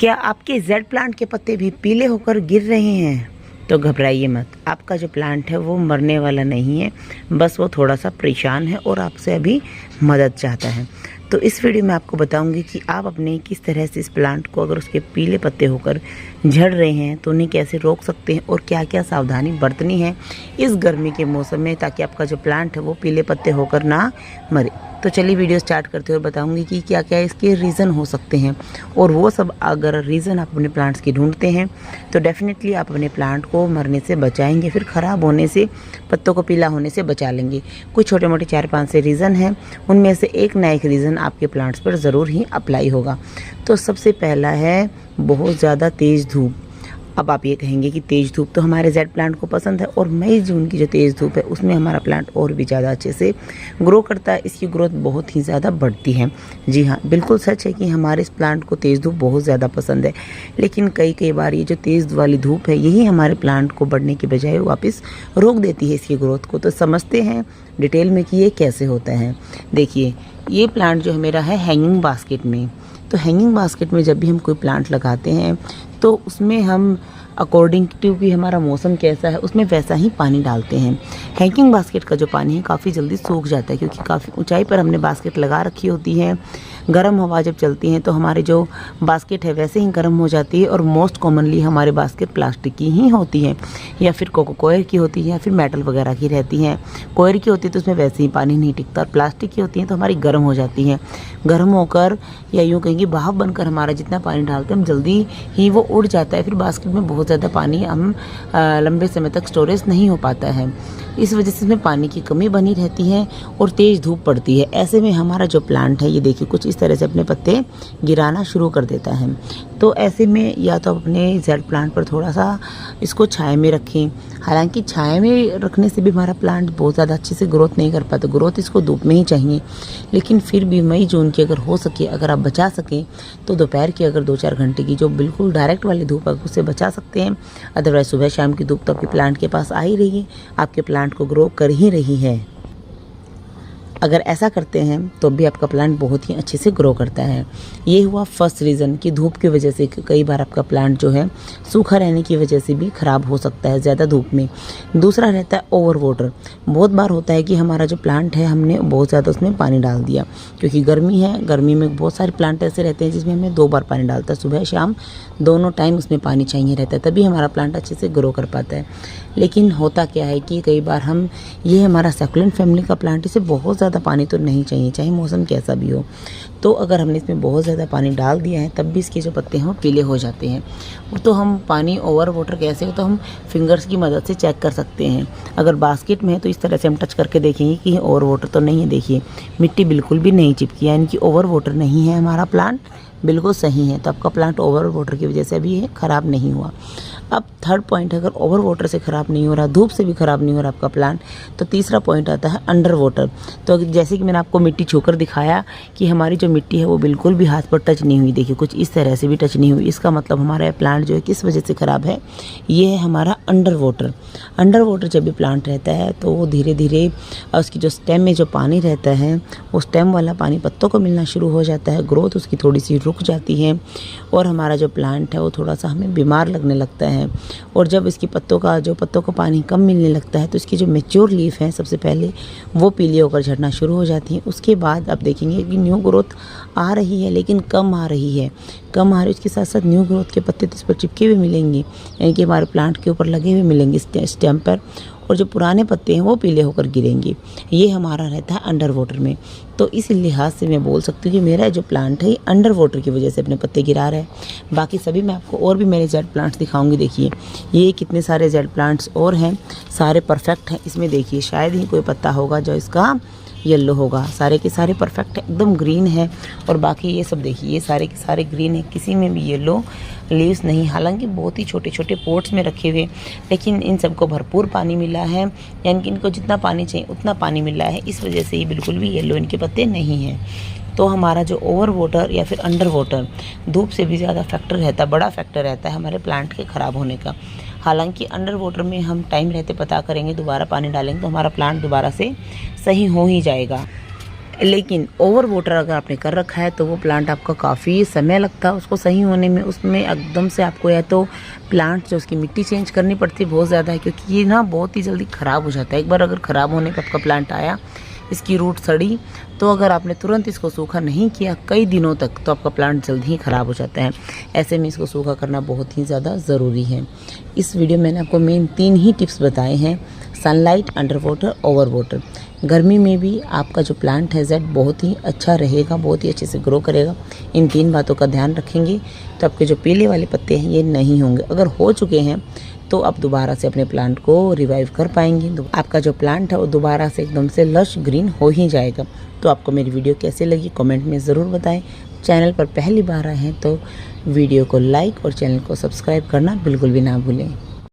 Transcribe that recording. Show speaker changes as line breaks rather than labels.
क्या आपके jade plant के पत्ते भी पीले होकर गिर रहे हैं? तो घबराइए मत, आपका जो प्लांट है वो मरने वाला नहीं है, बस वो थोड़ा सा परेशान है और आपसे अभी मदद चाहता है। तो इस वीडियो में आपको बताऊंगी कि आप अपने किस तरह से इस प्लांट को, अगर उसके पीले पत्ते होकर झड़ रहे हैं तो उन्हें कैसे रोक सकते हैं और क्या क्या सावधानी बरतनी है इस गर्मी के मौसम में, ताकि आपका जो प्लांट है वो पीले पत्ते होकर ना मरे। तो चलिए वीडियो स्टार्ट करते हुए बताऊंगी कि क्या क्या इसके रीज़न हो सकते हैं, और वो सब अगर रीज़न आप अपने प्लांट्स की ढूंढते हैं तो डेफिनेटली आप अपने प्लांट को मरने से बचाएंगे, फिर ख़राब होने से, पत्तों को पीला होने से बचा लेंगे। कुछ छोटे मोटे 4-5 से रीज़न हैं, उनमें से एक ना एक रीज़न आपके प्लांट्स पर ज़रूर ही अप्लाई होगा। तो सबसे पहला है बहुत ज़्यादा तेज़ धूप। अब आप ये कहेंगे कि तेज़ धूप तो हमारे जेड प्लांट को पसंद है, और मई जून की जो तेज़ धूप है उसमें हमारा प्लांट और भी ज़्यादा अच्छे से ग्रो करता है, इसकी ग्रोथ बहुत ही ज़्यादा बढ़ती है। जी हाँ, बिल्कुल सच है कि हमारे इस प्लांट को तेज़ धूप बहुत ज़्यादा पसंद है, लेकिन कई बार ये जो तेज़ वाली धूप है यही हमारे प्लांट को बढ़ने के बजाय वापस रोक देती है इसकी ग्रोथ को। तो समझते हैं डिटेल में कि ये कैसे होता है। देखिए, ये प्लांट जो है मेरा है हैंगिंग बास्केट में। तो हैंगिंग बास्केट में जब भी हम कोई प्लांट लगाते हैं तो उसमें हम अकॉर्डिंग टू कि हमारा मौसम कैसा है उसमें वैसा ही पानी डालते हैं। हैंगिंग बास्केट का जो पानी है काफ़ी जल्दी सूख जाता है, क्योंकि काफ़ी ऊंचाई पर हमने बास्केट लगा रखी होती है। गर्म हवा जब चलती है तो हमारी जो बास्केट है वैसे ही गर्म हो जाती है, और मोस्ट कॉमनली हमारी बास्केट प्लास्टिक की ही होती है, या फिर कोयर की होती है, या फिर मेटल वगैरह की रहती हैं। कोयर की होती है तो उसमें वैसे ही पानी नहीं टिकता, और प्लास्टिक की होती है तो हमारी गर्म हो जाती हैं। गर्म होकर, या यूँ कहेंगे भाप बनकर, हमारा जितना पानी डालते हैं हम जल्दी ही वो उड़ जाता है, फिर बास्केट में बहुत ज़्यादा पानी हम लंबे समय तक स्टोरेज नहीं हो पाता है। इस वजह से इसमें पानी की कमी बनी रहती है और तेज़ धूप पड़ती है। ऐसे में हमारा जो प्लांट है ये देखिए कुछ इस तरह से अपने पत्ते गिराना शुरू कर देता है। तो ऐसे में या तो अपने जेड प्लांट पर थोड़ा सा इसको छाया में रखें। हालांकि छाया में रखने से भी हमारा प्लांट बहुत ज़्यादा अच्छे से ग्रोथ नहीं कर पाता, ग्रोथ इसको धूप में ही चाहिए। लेकिन फिर भी मई जून की अगर हो सके, अगर आप बचा सकें तो दोपहर की अगर 2-4 घंटे की जो बिल्कुल डायरेक्ट वाली धूप है उससे बचा सकते हैं। अदरवाइज सुबह शाम की धूप तो आपके प्लांट के पास आ ही रही है, आपके प्लांट को ग्रो कर ही रही है। अगर ऐसा करते हैं तो भी आपका प्लांट बहुत ही अच्छे से ग्रो करता है। ये हुआ फर्स्ट रीज़न कि धूप की वजह से कई बार आपका प्लांट जो है सूखा रहने की वजह से भी ख़राब हो सकता है ज़्यादा धूप में। दूसरा रहता है ओवर वाटर। बहुत बार होता है कि हमारा जो प्लांट है हमने बहुत ज़्यादा उसमें पानी डाल दिया, क्योंकि गर्मी है। गर्मी में बहुत सारे प्लांट ऐसे रहते हैं जिसमें हमें 2 बार पानी डालता है, सुबह शाम दोनों टाइम उसमें पानी चाहिए रहता है, तभी हमारा प्लांट अच्छे से ग्रो कर पाता है। लेकिन होता क्या है कि कई बार ये हमारा सकुलेंट फैमिली का प्लांट, इसे बहुत ज़्यादा पानी तो नहीं चाहिए, चाहे मौसम कैसा भी हो। तो अगर हमने इसमें बहुत ज़्यादा पानी डाल दिया है तब भी इसके जो पत्ते हैं वो पीले हो जाते हैं। तो हम पानी ओवर वाटर कैसे हो, तो हम फिंगर्स की मदद से चेक कर सकते हैं। अगर बास्केट में है तो इस तरह से हम टच करके देखेंगे कि ओवर वाटर तो नहीं है। देखिए मिट्टी बिल्कुल भी नहीं चिपकी, यानी कि ओवर वाटर नहीं है, हमारा प्लांट बिल्कुल सही है। तो आपका प्लांट ओवर वाटर की वजह से अभी ख़राब नहीं हुआ। अब थर्ड पॉइंट, अगर ओवर वाटर से ख़राब नहीं हो रहा, धूप से भी ख़राब नहीं हो रहा आपका प्लांट, तो तीसरा पॉइंट आता है अंडर वाटर। तो जैसे कि मैंने आपको मिट्टी छूकर दिखाया कि हमारी जो मिट्टी है वो बिल्कुल भी हाथ पर टच नहीं हुई, देखिए कुछ इस तरह से भी टच नहीं हुई। इसका मतलब हमारा प्लांट जो है किस वजह से ख़राब है, ये है हमारा अंडर वाटर। अंडर वाटर जब भी प्लांट रहता है तो वो धीरे धीरे उसकी जो स्टेम में जो पानी रहता है वो स्टेम वाला पानी पत्तों को मिलना शुरू हो जाता है, ग्रोथ उसकी थोड़ी सी रुक जाती है, और हमारा जो प्लांट है वो थोड़ा सा हमें बीमार लगने लगता है। और जब इसकी पत्तों को पानी कम मिलने लगता है तो इसकी जो मैच्योर लीफ है सबसे पहले वो पीली होकर झड़ना शुरू हो जाती है। उसके बाद आप देखेंगे कि न्यू ग्रोथ आ रही है, लेकिन कम आ रही है। उसके साथ साथ न्यू ग्रोथ के पत्ते तो इस पर चिपके हुए मिलेंगे, यानी कि हमारे प्लांट के ऊपर लगे हुए मिलेंगे स्टेम पर, और जो पुराने पत्ते हैं वो पीले होकर गिरेंगे। ये हमारा रहता है अंडर वाटर में। तो इस लिहाज से मैं बोल सकती हूँ कि मेरा जो प्लांट है ये अंडर वाटर की वजह से अपने पत्ते गिरा रहा है। बाकी सभी मैं आपको और भी मेरे जेड प्लांट्स दिखाऊंगी। देखिए ये कितने सारे जेड प्लांट्स और हैं, सारे परफेक्ट हैं। इसमें देखिए शायद ही कोई पत्ता होगा जो इसका येलो होगा, सारे के सारे परफेक्ट है, एकदम ग्रीन है। और बाकी ये सब देखिए ये सारे के सारे ग्रीन है, किसी में भी येलो लीव्स नहीं। हालांकि बहुत ही छोटे छोटे पोट्स में रखे हुए, लेकिन इन सबको भरपूर पानी मिला है, यानी कि इनको जितना पानी चाहिए उतना पानी मिला है। इस वजह से ये बिल्कुल भी येलो इनके पत्ते नहीं हैं। तो हमारा जो ओवर वाटर या फिर अंडर वाटर, धूप से भी ज़्यादा फैक्टर रहता है, बड़ा फैक्टर रहता है हमारे प्लांट के ख़राब होने का। हालांकि अंडर वाटर में हम टाइम रहते पता करेंगे, दोबारा पानी डालेंगे तो हमारा प्लांट दोबारा से सही हो ही जाएगा। लेकिन ओवर वाटर अगर आपने कर रखा है तो वो प्लांट आपका काफ़ी समय लगता है उसको सही होने में। उसमें एकदम से आपको या तो प्लांट जो उसकी मिट्टी चेंज करनी पड़ती है बहुत ज़्यादा है, क्योंकि ये ना बहुत ही जल्दी ख़राब हो जाता है। एक बार अगर ख़राब होने पर आपका प्लांट आया, इसकी रूट सड़ी, तो अगर आपने तुरंत इसको सूखा नहीं किया कई दिनों तक तो आपका प्लांट जल्दी ही ख़राब हो जाता है। ऐसे में इसको सूखा करना बहुत ही ज़्यादा ज़रूरी है। इस वीडियो में मैंने आपको मेन 3 ही टिप्स बताए हैं, sunlight, under water, over water. गर्मी में भी आपका जो प्लांट है जेड बहुत ही अच्छा रहेगा, बहुत ही अच्छे से ग्रो करेगा। इन 3 बातों का ध्यान रखेंगे तो आपके जो पीले वाले पत्ते हैं ये नहीं होंगे। अगर हो चुके हैं तो आप दोबारा से अपने प्लांट को रिवाइव कर पाएंगे। आपका जो प्लांट है वो दोबारा से एकदम से लश ग्रीन हो ही जाएगा। तो आपको मेरी वीडियो कैसे लगी कमेंट में ज़रूर बताएं। चैनल पर पहली बार आए हैं तो वीडियो को लाइक और चैनल को सब्सक्राइब करना बिल्कुल भी ना भूलें।